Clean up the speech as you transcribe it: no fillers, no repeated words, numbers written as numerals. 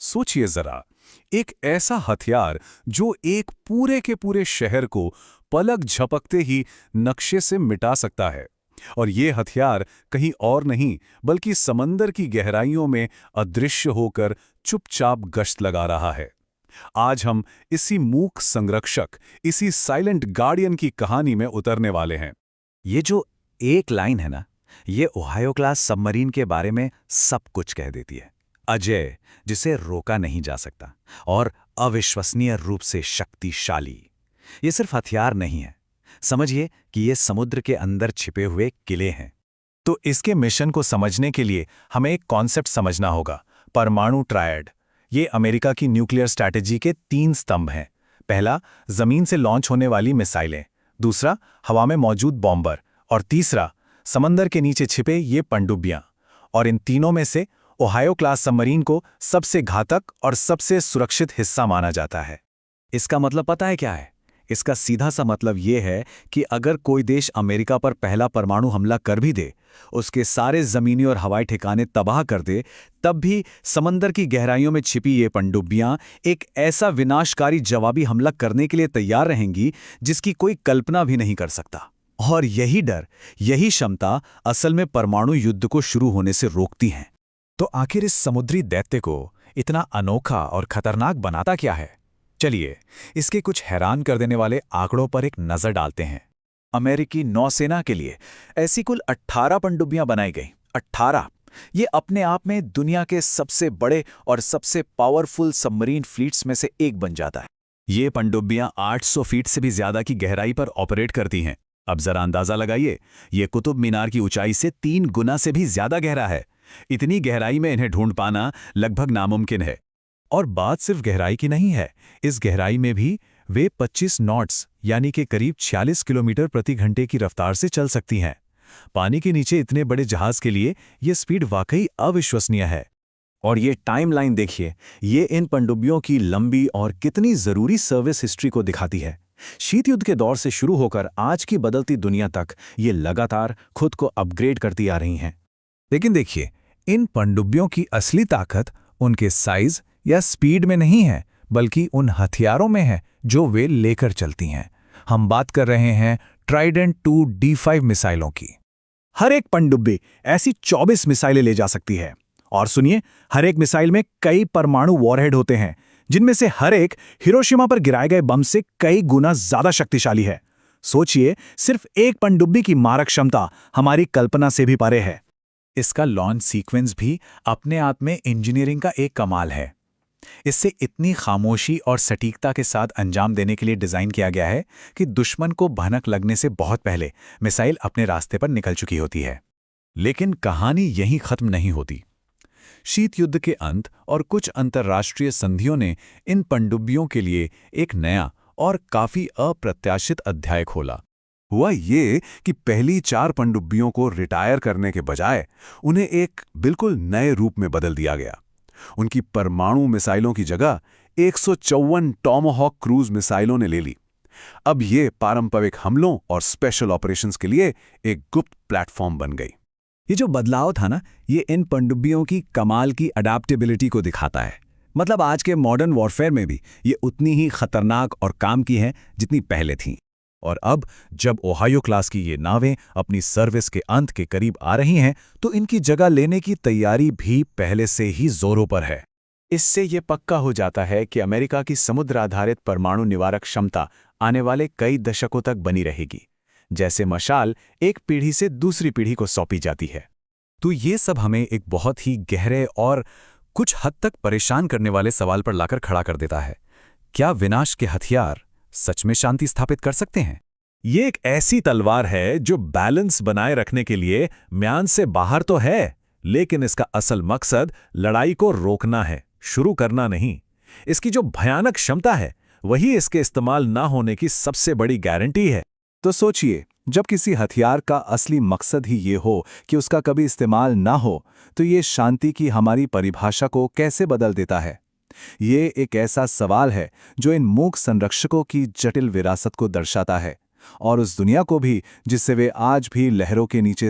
सोचिए जरा, एक ऐसा हथियार जो एक पूरे के पूरे शहर को पलक झपकते ही नक्शे से मिटा सकता है। और ये हथियार कहीं और नहीं बल्कि समंदर की गहराइयों में अदृश्य होकर चुपचाप गश्त लगा रहा है। आज हम इसी मूक संरक्षक, इसी साइलेंट गार्डियन की कहानी में उतरने वाले हैं। ये जो एक लाइन है ना, ये ओहायो क्लास सबमरीन के बारे में सब कुछ कह देती है। अजय, जिसे रोका नहीं जा सकता, और अविश्वसनीय रूप से शक्तिशाली। ये सिर्फ हथियार नहीं है, समझिए कि ये समुद्र के अंदर छिपे हुए किले हैं। तो इसके मिशन को समझने के लिए हमें एक कॉन्सेप्ट समझना होगा, परमाणु ट्रायड। ये अमेरिका की न्यूक्लियर स्ट्रैटेजी के 3 स्तंभ हैं। पहला, जमीन से लॉन्च होने वाली मिसाइलें। दूसरा, हवा में मौजूद बॉम्बर। और तीसरा, समंदर के नीचे छिपे ये पनडुब्बियां। और इन तीनों में से ओहायो क्लास सबमरीन को सबसे घातक और सबसे सुरक्षित हिस्सा माना जाता है। इसका मतलब पता है क्या है? इसका सीधा सा मतलब ये है कि अगर कोई देश अमेरिका पर पहला परमाणु हमला कर भी दे, उसके सारे जमीनी और हवाई ठिकाने तबाह कर दे, तब भी समंदर की गहराइयों में छिपी ये पनडुब्बियां एक ऐसा विनाशकारी जवाबी हमला करने के लिए तैयार रहेंगी जिसकी कोई कल्पना भी नहीं कर सकता। और यही डर, यही क्षमता असल में परमाणु युद्ध को शुरू होने से रोकती हैं। तो आखिर इस समुद्री दैत्य को इतना अनोखा और खतरनाक बनाता क्या है? चलिए, इसके कुछ हैरान कर देने वाले आंकड़ों पर एक नजर डालते हैं। अमेरिकी नौसेना के लिए ऐसी कुल 18 पनडुब्बियां बनाई गई। 18! ये अपने आप में दुनिया के सबसे बड़े और सबसे पावरफुल सबमरीन फ्लीट्स में से एक बन जाता है। ये पनडुब्बियां 800 फीट से भी ज्यादा की गहराई पर ऑपरेट करती हैं। अब जरा अंदाजा लगाइए, ये कुतुब मीनार की ऊंचाई से 3 गुना से भी ज्यादा गहरा है। इतनी गहराई में इन्हें ढूंढ पाना लगभग नामुमकिन है। और बात सिर्फ गहराई की नहीं है, इस गहराई में भी वे 25 नॉट्स यानी कि करीब 46 किलोमीटर प्रति घंटे की रफ्तार से चल सकती हैं। पानी के नीचे इतने बड़े जहाज के लिए यह स्पीड वाकई अविश्वसनीय है। और ये टाइमलाइन देखिए, ये इन पनडुब्बियों की लंबी और कितनी जरूरी सर्विस हिस्ट्री को दिखाती है। शीत युद्ध के दौर से शुरू होकर आज की बदलती दुनिया तक ये लगातार खुद को अपग्रेड करती आ रही हैं। लेकिन देखिए, इन पनडुब्बियों की असली ताकत उनके साइज या स्पीड में नहीं है, बल्कि उन हथियारों में है जो वे लेकर चलती हैं। हम बात कर रहे हैं ट्राइडेंट 2 D5 मिसाइलों की। हर एक पनडुब्बी ऐसी 24 मिसाइलें ले जा सकती है। और सुनिए, हर एक मिसाइल में कई परमाणु वॉरहेड होते हैं, जिनमें से हर एक हिरोशिमा पर गिराए गए बम से कई गुना ज्यादा शक्तिशाली है। सोचिए, सिर्फ एक पनडुब्बी की मारक क्षमता हमारी कल्पना से भी परे है। इसका लॉन्च सीक्वेंस भी अपने आप में इंजीनियरिंग का एक कमाल है। इससे इतनी खामोशी और सटीकता के साथ अंजाम देने के लिए डिजाइन किया गया है कि दुश्मन को भनक लगने से बहुत पहले मिसाइल अपने रास्ते पर निकल चुकी होती है। लेकिन कहानी यहीं खत्म नहीं होती। शीत युद्ध के अंत और कुछ अंतर्राष्ट्रीय संधियों ने इन पनडुब्बियों के लिए एक नया और काफी अप्रत्याशित अध्याय खोला। हुआ ये कि पहली 4 पनडुब्बियों को रिटायर करने के बजाय उन्हें एक बिल्कुल नए रूप में बदल दिया गया। उनकी परमाणु मिसाइलों की जगह 154 टॉमाहॉक क्रूज मिसाइलों ने ले ली। अब ये पारंपरिक हमलों और स्पेशल ऑपरेशंस के लिए एक गुप्त प्लेटफॉर्म बन गई। ये जो बदलाव था ना, ये इन पनडुब्बियों की कमाल की अडैप्टेबिलिटी को दिखाता है। मतलब आज के मॉडर्न वॉरफेयर में भी ये उतनी ही खतरनाक और काम की हैं जितनी पहले थीं। और अब जब ओहायो क्लास की ये नावें अपनी सर्विस के अंत के करीब आ रही हैं, तो इनकी जगह लेने की तैयारी भी पहले से ही जोरों पर है। इससे ये पक्का हो जाता है कि अमेरिका की समुद्र आधारित परमाणु निवारक क्षमता आने वाले कई दशकों तक बनी रहेगी, जैसे मशाल एक पीढ़ी से दूसरी पीढ़ी को सौंपी जाती है। तो ये सब हमें एक बहुत ही गहरे और कुछ हद तक परेशान करने वाले सवाल पर लाकर खड़ा कर देता है। क्या विनाश के हथियार सच में शांति स्थापित कर सकते हैं? ये एक ऐसी तलवार है जो बैलेंस बनाए रखने के लिए म्यान से बाहर तो है, लेकिन इसका असल मकसद लड़ाई को रोकना है, शुरू करना नहीं। इसकी जो भयानक क्षमता है, वही इसके इस्तेमाल ना होने की सबसे बड़ी गारंटी है। तो सोचिए, जब किसी हथियार का असली मकसद ही ये हो कि उसका कभी इस्तेमाल ना हो, तो ये शांति की हमारी परिभाषा को कैसे बदल देता है? ये एक ऐसा सवाल है जो इन मूक संरक्षकों की जटिल विरासत को दर्शाता है, और उस दुनिया को भी जिससे वे आज भी लहरों के नीचे